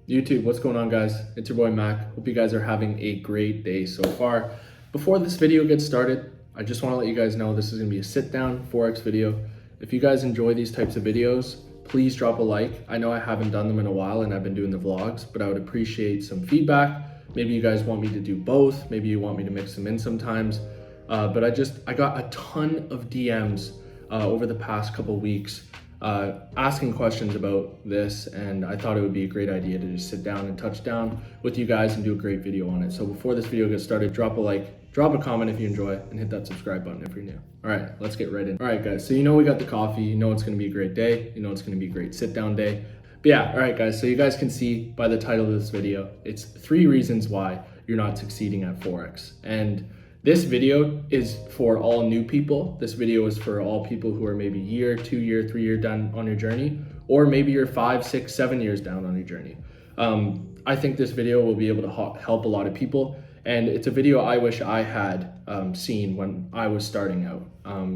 YouTube, what's going on, guys? It's your boy Mac. Hope you guys are having a great day so far. Before this video gets started, I just want to let you guys know this is going to be a sit-down forex video. If you guys enjoy these types of videos, please drop a like. I know I haven't done them in a while and I've been doing the vlogs, but I would appreciate some feedback. Maybe you guys want me to do both. Maybe you want me to mix them in sometimes. But I got a ton of DMs over the past couple weeks asking questions about this, and I thought it would be a great idea to just sit down and touch down with you guys and do a great video on it. So before this video gets started, drop a like, drop a comment if you enjoy, and hit that subscribe button if you're new. All right, let's get right in. All right, guys, so you know we got the coffee, you know it's gonna be a great day, you know it's gonna be a great sit down day. But yeah, all right, guys, so you guys can see by the title of this video, it's 3 reasons why you're not succeeding at Forex. And this video is for all new people. This video is for all people who are maybe year, 2 year, 3 year down on your journey, or maybe you're 5, 6, 7 years down on your journey. I think this video will be able to help a lot of people. And it's a video I wish I had seen when I was starting out,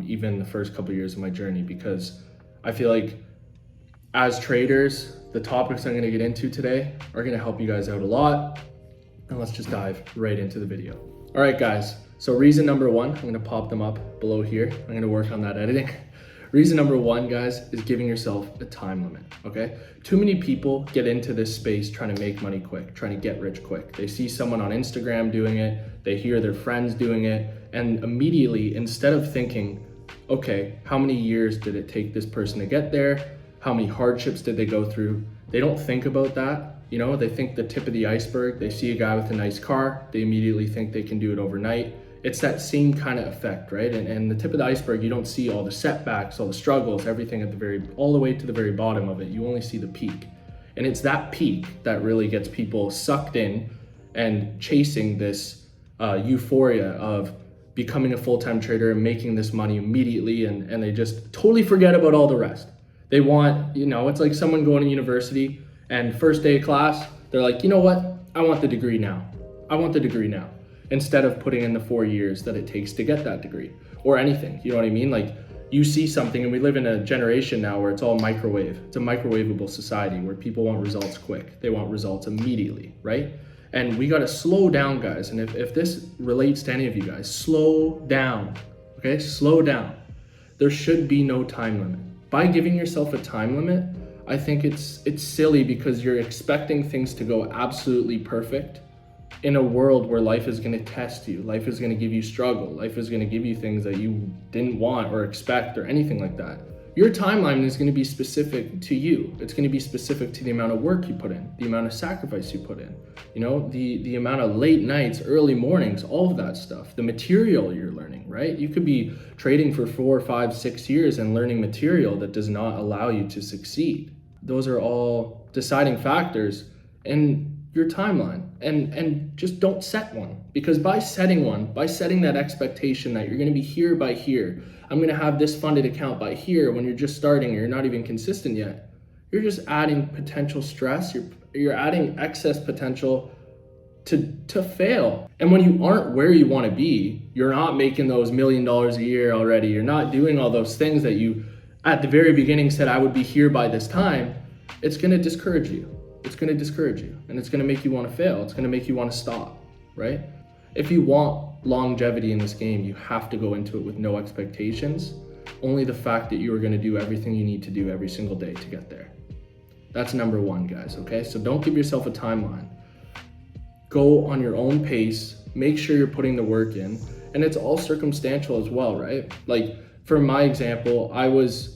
even the first couple years of my journey, because I feel like as traders, the topics I'm gonna get into today are gonna help you guys out a lot. And let's just dive right into the video. All right, guys. So reason number 1, I'm gonna pop them up below here. I'm gonna work on that editing. Reason number 1, guys, is giving yourself a time limit, okay? Too many people get into this space trying to make money quick, trying to get rich quick. They see someone on Instagram doing it, they hear their friends doing it, and immediately, instead of thinking, okay, how many years did it take this person to get there? How many hardships did they go through? They don't think about that. You know, they think the tip of the iceberg. They see a guy with a nice car, they immediately think they can do it overnight. It's that same kind of effect, right? And the tip of the iceberg, you don't see all the setbacks, all the struggles, everything at all the way to the very bottom of it. You only see the peak. And it's that peak that really gets people sucked in and chasing this euphoria of becoming a full-time trader and making this money immediately, and they just totally forget about all the rest. They want, you know, it's like someone going to university and first day of class, they're like, you know what? I want the degree now. I want the degree now. Instead of putting in the 4 years that it takes to get that degree or anything, you know what I mean? Like, you see something, and we live in a generation now where it's all microwave. It's a microwavable society where people want results quick. They want results immediately, right? And we gotta slow down, guys. And if this relates to any of you guys, slow down, okay? Slow down. There should be no time limit. By giving yourself a time limit, I think it's silly, because you're expecting things to go absolutely perfect in a world where life is going to test you, life is going to give you struggle, life is going to give you things that you didn't want or expect or anything like that. Your timeline is going to be specific to you. It's going to be specific to the amount of work you put in, the amount of sacrifice you put in, you know, the amount of late nights, early mornings, all of that stuff, the material you're learning, right? You could be trading for 4, 5, 6 years and learning material that does not allow you to succeed. Those are all deciding factors in your timeline, and just don't set one, because by setting that expectation that you're going to be here by here, I'm going to have this funded account by here, when you're just starting or you're not even consistent yet, you're just adding potential stress. You're adding excess potential to fail. And when you aren't where you want to be, you're not making those $1 million a year already, you're not doing all those things that you at the very beginning said I would be here by this time, it's going to discourage you. It's going to discourage you, and it's going to make you want to fail. It's going to make you want to stop, right? If you want longevity in this game, you have to go into it with no expectations, only the fact that you are going to do everything you need to do every single day to get there. That's number 1, guys, okay? So don't give yourself a timeline. Go on your own pace, make sure you're putting the work in, and it's all circumstantial as well, right? Like, for my example, I was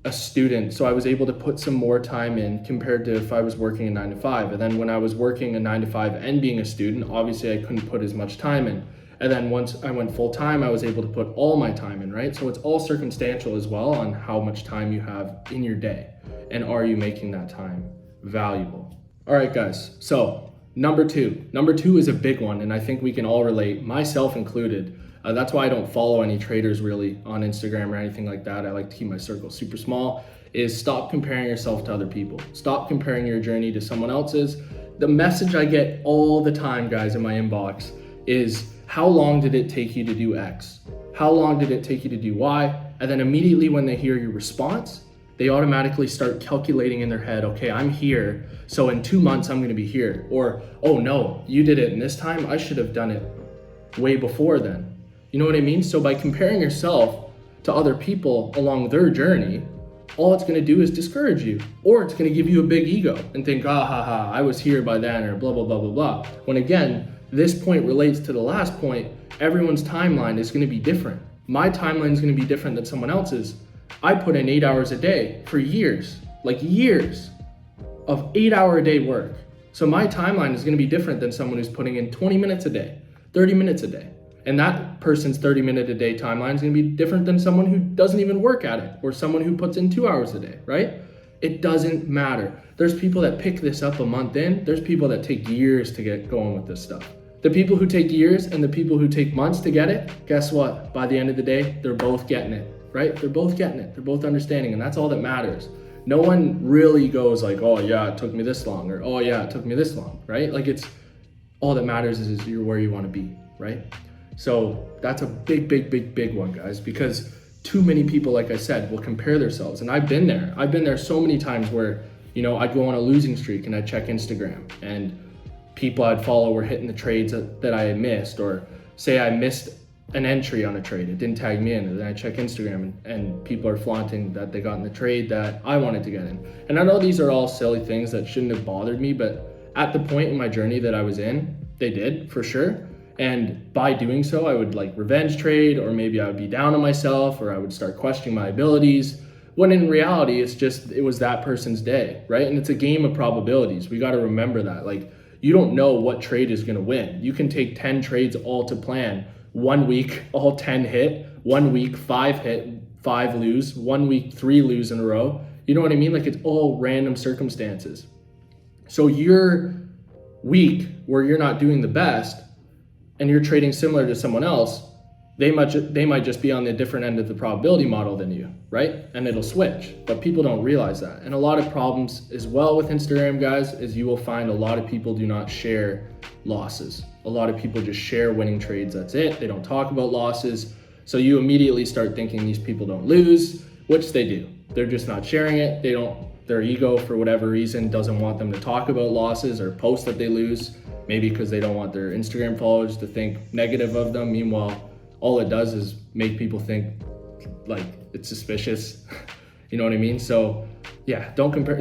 a student, so I was able to put some more time in compared to if I was working a 9 to 5. And then when I was working a 9 to 5 and being a student, obviously I couldn't put as much time in. And then once I went full time, I was able to put all my time in, right? So it's all circumstantial as well on how much time you have in your day, and are you making that time valuable? All right, guys, so number 2 is a big one, and I think we can all relate, myself included. That's why I don't follow any traders really on Instagram or anything like that. I like to keep my circle super small. Is stop comparing yourself to other people. Stop comparing your journey to someone else's. The message I get all the time, guys, in my inbox is, how long did it take you to do X? How long did it take you to do Y? And then immediately when they hear your response, They automatically start calculating in their head, okay, I'm here, so in 2 months I'm gonna be here. Or, oh no, you did it in this time, I should have done it way before then. You know what I mean? So by comparing yourself to other people along their journey, all it's gonna do is discourage you, or it's gonna give you a big ego and think, ah ha ha, I was here by then, or blah, blah, blah, blah, blah. When again, this point relates to the last point, everyone's timeline is gonna be different. My timeline is gonna be different than someone else's. I put in 8 hours a day for years, like years of 8-hour a day work. So my timeline is gonna be different than someone who's putting in 20 minutes a day, 30 minutes a day. And that person's 30-minute a day timeline is gonna be different than someone who doesn't even work at it, or someone who puts in 2 hours a day, right? It doesn't matter. There's people that pick this up a month in, there's people that take years to get going with this stuff. The people who take years and the people who take months to get it, guess what? By the end of the day, they're both getting it, right? They're both getting it, they're both understanding, and that's all that matters. No one really goes like, oh yeah, it took me this long, or oh yeah, it took me this long, right? Like it's, all that matters is you're where you wanna be, right? So that's a big, big, big, big one, guys, because too many people, like I said, will compare themselves. And I've been there. I've been there so many times where, you know, I'd go on a losing streak and I'd check Instagram and people I'd follow were hitting the trades that I had missed, or say I missed an entry on a trade, it didn't tag me in, and then I check Instagram and people are flaunting that they got in the trade that I wanted to get in. And I know these are all silly things that shouldn't have bothered me, but at the point in my journey that I was in, they did, for sure. And by doing so, I would like revenge trade, or maybe I would be down on myself, or I would start questioning my abilities, when in reality, it was that person's day, right? And it's a game of probabilities. We got to remember that. Like, you don't know what trade is going to win. You can take 10 trades all to plan. 1 week, all 10 hit. 1 week, 5 hit, 5 lose. 1 week, 3 lose in a row. You know what I mean? Like, it's all random circumstances. So your week where you're not doing the best and you're trading similar to someone else, they might just be on the different end of the probability model than you, right? And it'll switch, but people don't realize that. And a lot of problems as well with Instagram, guys, is you will find a lot of people do not share losses. A lot of people just share winning trades, that's it. They don't talk about losses. So you immediately start thinking these people don't lose, which they do. They're just not sharing it. Their ego, for whatever reason, doesn't want them to talk about losses or post that they lose. Maybe because they don't want their Instagram followers to think negative of them. Meanwhile, all it does is make people think like it's suspicious. You know what I mean? So yeah, don't compare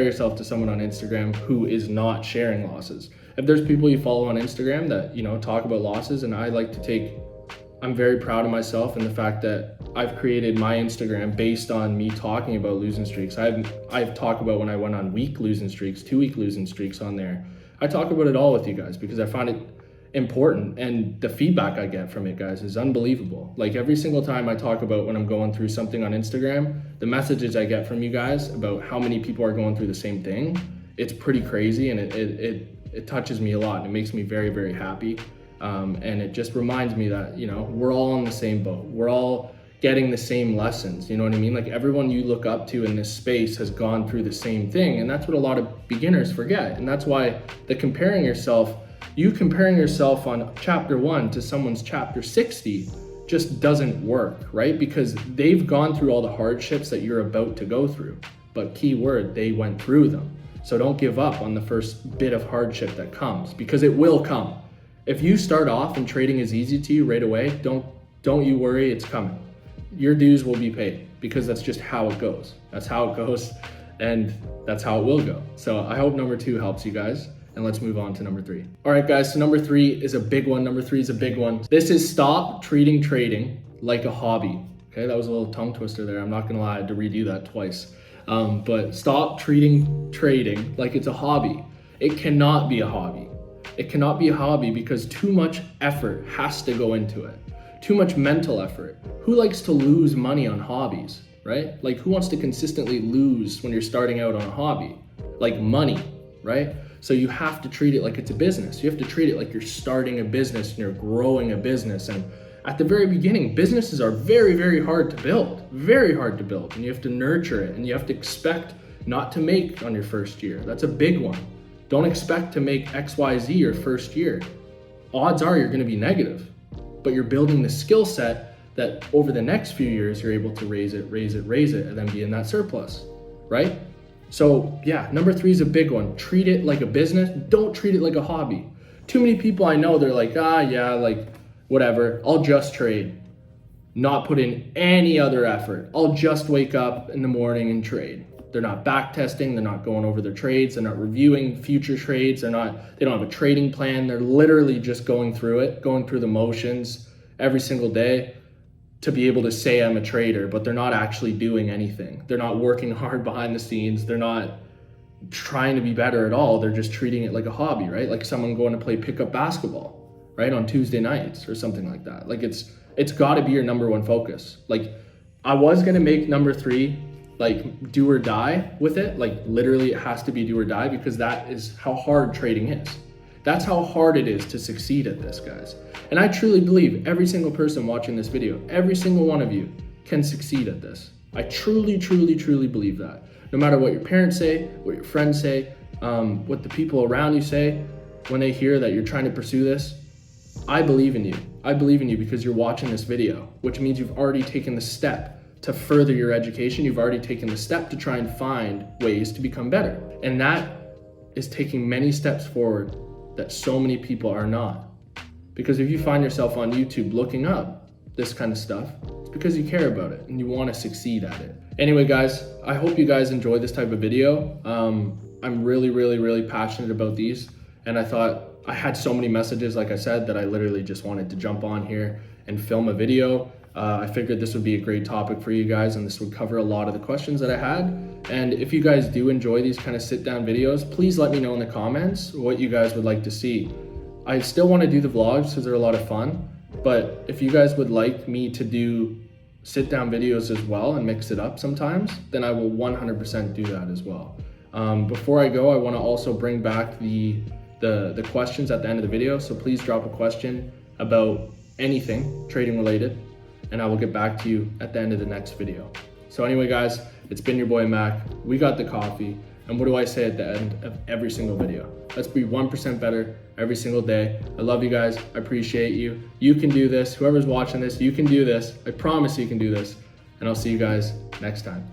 yourself to someone on Instagram who is not sharing losses. If there's people you follow on Instagram that, you know, talk about losses, and I'm very proud of myself and the fact that I've created my Instagram based on me talking about losing streaks. I've talked about when I went on week losing streaks, 2-week losing streaks on there. I talk about it all with you guys because I find it important, and the feedback I get from it, guys, is unbelievable. Like every single time I talk about when I'm going through something on Instagram, the messages I get from you guys about how many people are going through the same thing, it's pretty crazy, and it touches me a lot, and it makes me very, very happy. And it just reminds me that, you know, we're all on the same boat. We're all getting the same lessons, you know what I mean? Like everyone you look up to in this space has gone through the same thing, and that's what a lot of beginners forget. And that's why comparing yourself on chapter 1 to someone's chapter 60 just doesn't work, right? Because they've gone through all the hardships that you're about to go through, but key word, they went through them. So don't give up on the first bit of hardship that comes, because it will come. If you start off and trading is easy to you right away, don't you worry, it's coming. Your dues will be paid, because that's just how it goes. That's how it goes, and that's how it will go. So I hope number 2 helps you guys, and let's move on to number 3. All right, guys, so number 3 is a big one. Number 3 is a big one. This is stop treating trading like a hobby. Okay, that was a little tongue twister there. I'm not gonna lie, I had to redo that twice. But stop treating trading like it's a hobby. It cannot be a hobby. It cannot be a hobby because too much effort has to go into it. Too much mental effort. Who likes to lose money on hobbies, right? Like who wants to consistently lose when you're starting out on a hobby? Like money, right? So you have to treat it like it's a business. You have to treat it like you're starting a business and you're growing a business. And at the very beginning, businesses are very, very hard to build, very hard to build. And you have to nurture it, and you have to expect not to make on your first year. That's a big one. Don't expect to make XYZ your first year. Odds are you're gonna be negative, but you're building the skill set that over the next few years, you're able to raise it, and then be in that surplus, right? So yeah, number 3 is a big one. Treat it like a business. Don't treat it like a hobby. Too many people I know, they're like, yeah, like whatever, I'll just trade. Not put in any other effort. I'll just wake up in the morning and trade. They're not back testing, they're not going over their trades, they're not reviewing future trades, they don't have a trading plan. They're literally just going through the motions every single day to be able to say I'm a trader, but they're not actually doing anything. They're not working hard behind the scenes. They're not trying to be better at all. They're just treating it like a hobby, right? Like someone going to play pickup basketball, right? On Tuesday nights or something like that. Like it's gotta be your number one focus. Like I was gonna make number 3, like do or die with it. Like literally it has to be do or die, because that is how hard trading is. That's how hard it is to succeed at this, guys. And I truly believe every single person watching this video, every single one of you can succeed at this. I truly, truly, truly believe that. No matter what your parents say, what your friends say, what the people around you say, when they hear that you're trying to pursue this, I believe in you. I believe in you because you're watching this video, which means you've already taken the step to further your education. You've already taken the step to try and find ways to become better. And that is taking many steps forward that so many people are not. Because if you find yourself on YouTube looking up this kind of stuff, it's because you care about it and you want to succeed at it. Anyway, guys, I hope you guys enjoy this type of video. I'm really, really, really passionate about these. And I thought I had so many messages, like I said, that I literally just wanted to jump on here and film a video. I figured this would be a great topic for you guys, and this would cover a lot of the questions that I had. And if you guys do enjoy these kind of sit down videos, please let me know in the comments what you guys would like to see. I still want to do the vlogs because they're a lot of fun, but if you guys would like me to do sit down videos as well and mix it up sometimes, then I will 100% do that as well. Before I go, I want to also bring back the questions at the end of the video. So please drop a question about anything trading related, and I will get back to you at the end of the next video. So anyway, guys, it's been your boy Mac. We got the coffee. And what do I say at the end of every single video? Let's be 1% better every single day. I love you guys. I appreciate you. You can do this. Whoever's watching this, you can do this. I promise you can do this. And I'll see you guys next time.